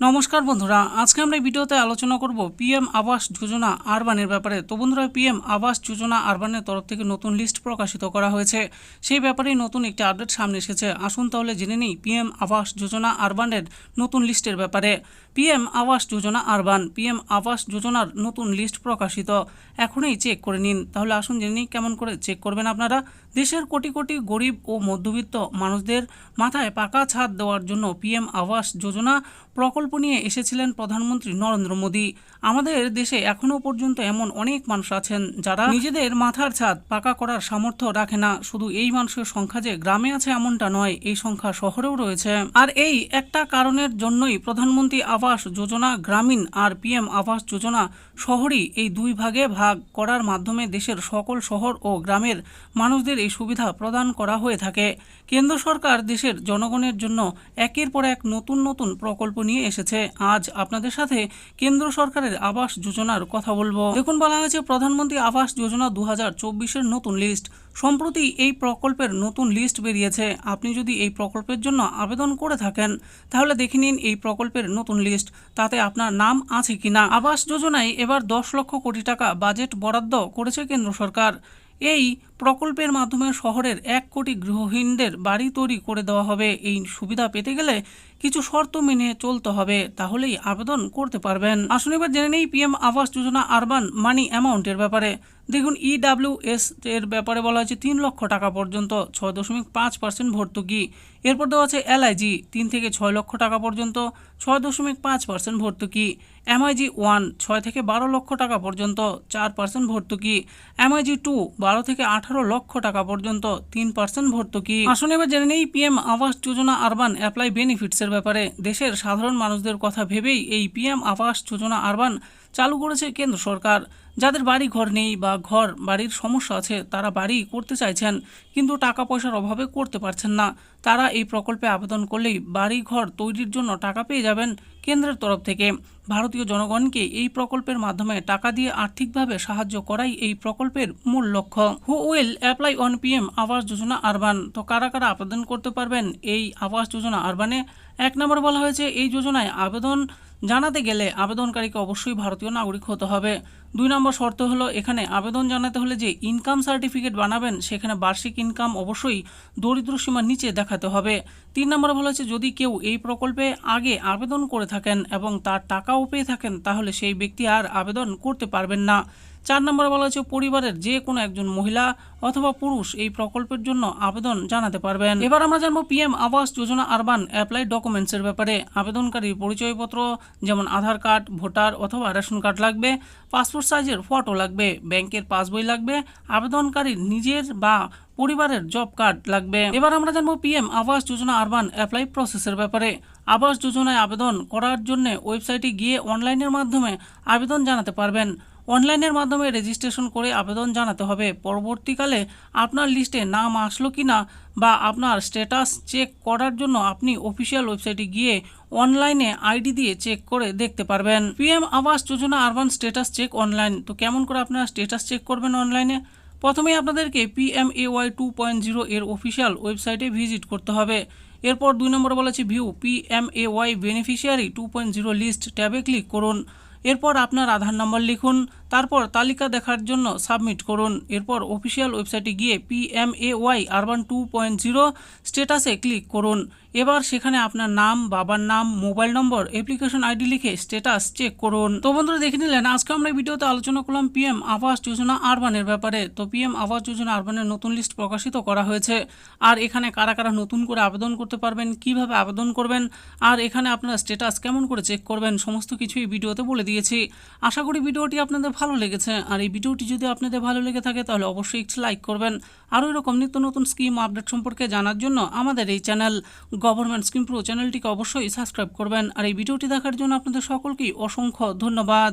নমস্কার বন্ধুরা, আজকে আমরা এই ভিডিওতে আলোচনা করব পিএম আবাস যোজনা আরবানের ব্যাপারে। তো বন্ধুরা, পিএম আবাস যোজনা আরবানের তরফ থেকে নতুন লিস্ট প্রকাশিত করা হয়েছে, সেই ব্যাপারেই নতুন একটি আপডেট সামনে এসেছে। আসুন তাহলে জেনে নিই পিএম আবাস যোজনা আরবানের নতুন লিস্টের ব্যাপারে। PM Awas Yojana urban, PM আবাস যোজনার নতুন লিস্ট প্রকাশিত, এখনই চেক করে নিন। তাহলে আসুন জেনে নিই কেমন করে চেক করবেন আপনারা। দেশের কোটি কোটি গরিব ও মধ্যবিত্ত মানুষদের মাথায় পাকা ছাদ দেওয়ার জন্য পিএম আবাস যোজনা প্রকল্প নিয়ে এসেছিলেন প্রধানমন্ত্রী নরেন্দ্র মোদী। আমাদের দেশে এখনও পর্যন্ত এমন অনেক মানুষ আছেন যারা নিজেদের মাথার ছাদ পাকা করার সামর্থ্য রাখে না। শুধু এই মানুষের সংখ্যা যে গ্রামে আছে এমনটা নয়, এই সংখ্যা শহরেও রয়েছে। আর এই একটা কারণের জন্যই প্রধানমন্ত্রী আবাস যোজনা গ্রামীণ আর পিএম আবাস যোজনা শহরই, এই দুই ভাগে ভাগ করার মাধ্যমে দেশের সকল শহর ও গ্রামের মানুষদের এই সুবিধা প্রদান করা হয়ে থাকে। কেন্দ্র সরকার দেশের জনগণের জন্য একের পর এক নতুন নতুন প্রকল্প নিয়ে এসেছে। আজ আপনাদের সাথে কেন্দ্র সরকারের আবাস যোজনার কথা বলবো। দেখুন, বলা হয়েছে প্রধানমন্ত্রী আবাস যোজনা 2024-এর নতুন লিস্ট। সম্প্রতি এই প্রকল্পের নতুন লিস্ট বেরিয়েছে। আপনি যদি এই প্রকল্পের জন্য আবেদন করে থাকেন তাহলে দেখে নিন এই প্রকল্পের নতুন লিস্ট, তাতে আপনার নাম আছে কিনা। আবাস যোজনায় এবার 10 লক্ষ কোটি টাকা বাজেট বরাদ্দ করেছে কেন্দ্র সরকার। এই প্রকল্পের মাধ্যমে শহরের 1 কোটি গৃহহীনদের বাড়ি তৈরি করে দেওয়া হবে। এই সুবিধা পেতে গেলে কিছু শর্ত মেনে চলতে হবে, তাহলেই আবেদন করতে পারবেন। আসুন এবার জেনে নেই পিএম আবাস যোজনা আরবান মানি অ্যামাউন্টের ব্যাপারে। দেখুন, ইডাব্লিউএস এর ব্যাপারে বলা হয়েছে 3 লক্ষ টাকা পর্যন্ত 6.5% ভর্তুকি। এরপর দেওয়া আছে এলআইজি 3 থেকে 6 লক্ষ টাকা পর্যন্ত 6.5% ভর্তুকি। এমআইজি 1 6 থেকে 12 লক্ষ টাকা পর্যন্ত 4% ভর্তুকি। এমআইজি 2 12 থেকে 18 লক্ষ টাকা পর্যন্ত 3% ভর্তুকি। আসুন এবার জেনে নেই PM Awas Yojana urban apply বেনিফিটসের ব্যাপারে। দেশের সাধারণ মানুষদের কথা ভেবেই এই পিএম আবাস যোজনা আরবান চালু করেছে কেন্দ্র সরকার। যাদের বাড়ি ঘর নেই বা ঘর বাড়ির সমস্যা আছে, তারা বাড়ি করতে চাইছেন কিন্তু টাকা পয়সার অভাবে করতে পারছেন না, তারা এই প্রকল্পে আবেদন করলেই বাড়ি ঘর তৈরির জন্য টাকা পেয়ে যাবেন কেন্দ্রের তরফ থেকে। ভারতীয় জনগণকে এই প্রকল্পের মাধ্যমে টাকা দিয়ে আর্থিকভাবে সাহায্য করাই এই প্রকল্পের মূল লক্ষ্য। Who will apply on PM Awas Yojana urban? তো কারা কারা আবেদন করতে পারবেন এই আবাস যোজনা আরবানে? 1 নম্বরে বলা হয়েছে এই যোজনায় আবেদন জানাতে গেলে আবেদনকারীকে অবশ্যই ভারতীয় নাগরিক হতে হবে। 2 নম্বর শর্ত হলো, এখানে আবেদন জানাতে হলে যে ইনকাম সার্টিফিকেট বানাবেন সেখানে বার্ষিক ইনকাম অবশ্যই দরিদ্র সীমার নিচে দেখাতে হবে। 3 নম্বরে বলা হয়েছে যদি কেউ এই প্রকল্পে আগে আবেদন করে থাকেন এবং তার টাকাও পেয়ে থাকেন তাহলে সেই ব্যক্তি আর আবেদন করতে পারবেন না। 4 নম্বরে বলা হয়েছে পরিবারের যে কোনো একজন মহিলা অথবা পুরুষ এই প্রকল্পের জন্য আবেদন জানাতে পারবেন। এবার আমরা জানবো PM Awas Yojana urban apply ডকুমেন্টসের ব্যাপারে। আবেদনকারীর পরিচয়পত্র যেমন আধার কার্ড, ভোটার অথবা রেশন কার্ড লাগবে, পাসপোর্ট সাইজের ফটো লাগবে, ব্যাংকের পাসবই লাগবে, আবেদনকারীর নিজের বা পরিবারের জব কার্ড লাগবে। এবার আমরা জানবো PM Awas Yojana urban apply প্রসেসের ব্যাপারে। আবাস যোজনায় আবেদন করার জন্য ওয়েবসাইটে গিয়ে অনলাইনের মাধ্যমে আবেদন জানাতে পারবেন। অনলাইনের মাধ্যমে রেজিস্ট্রেশন করে আবেদন জানাতে হবে। পরবর্তীকালে আপনার লিস্টে নাম আসলো কি না বা আপনার স্ট্যাটাস চেক করার জন্য আপনি অফিসিয়াল ওয়েবসাইটে গিয়ে অনলাইনে আইডি দিয়ে চেক করে দেখতে পারবেন। PM Awas Yojana urban status check online. তো কেমন করে আপনারা স্ট্যাটাস চেক করবেন অনলাইনে? প্রথমেই আপনাদেরকে PMAY 2.0 এর অফিসিয়াল ওয়েবসাইটে ভিজিট করতে হবে। এরপর 2 নম্বরে বলেছে ভিউ PMAY বেনিফিশিয়ারি 2.0 লিস্ট ট্যাবে ক্লিক করুন। এরপর আপনার আধার নম্বর লিখুন, তারপর তালিকা দেখার জন্য সাবমিট করুন। এরপর অফিসিয়াল ওয়েবসাইটে গিয়ে PMAY আরবান 2.0 স্ট্যাটাসে ক্লিক করুন। এবার সেখানে আপনার নাম, বাবার নাম, মোবাইল নম্বর, অ্যাপ্লিকেশন আইডি লিখে স্ট্যাটাস চেক করুন। তো বন্ধুরা, দেখে নিলেন আজকে আমরা ভিডিওতে আলোচনা করলাম পিএম আবাস যোজনা আরবানের ব্যাপারে। তো পিএম আবাস যোজনা আরবানের নতুন লিস্ট প্রকাশিত করা হয়েছে। আর এখানে কারা কারা নতুন করে আবেদন করতে পারবেন, কিভাবে আবেদন করবেন, আর এখানে আপনার স্ট্যাটাস কেমন করে চেক করবেন, সমস্ত কিছুই ভিডিওতে বলে দিয়েছি। আশা করি ভিডিওটি আপনাদের ভালো লেগেছে। আর এই ভিডিওটি যদি আপনাদের ভালো লেগে থাকে তাহলে অবশ্যই একটু লাইক করবেন। আরও এরকম নিত্য নতুন স্কিম আপডেট সম্পর্কে জানার জন্য আমাদের এই চ্যানেল গভর্নমেন্ট স্কিম প্রো চ্যানেলটিকে অবশ্যই সাবস্ক্রাইব করবেন। আর এই ভিডিওটি দেখার জন্য আপনাদের সকলকেই অসংখ্য ধন্যবাদ।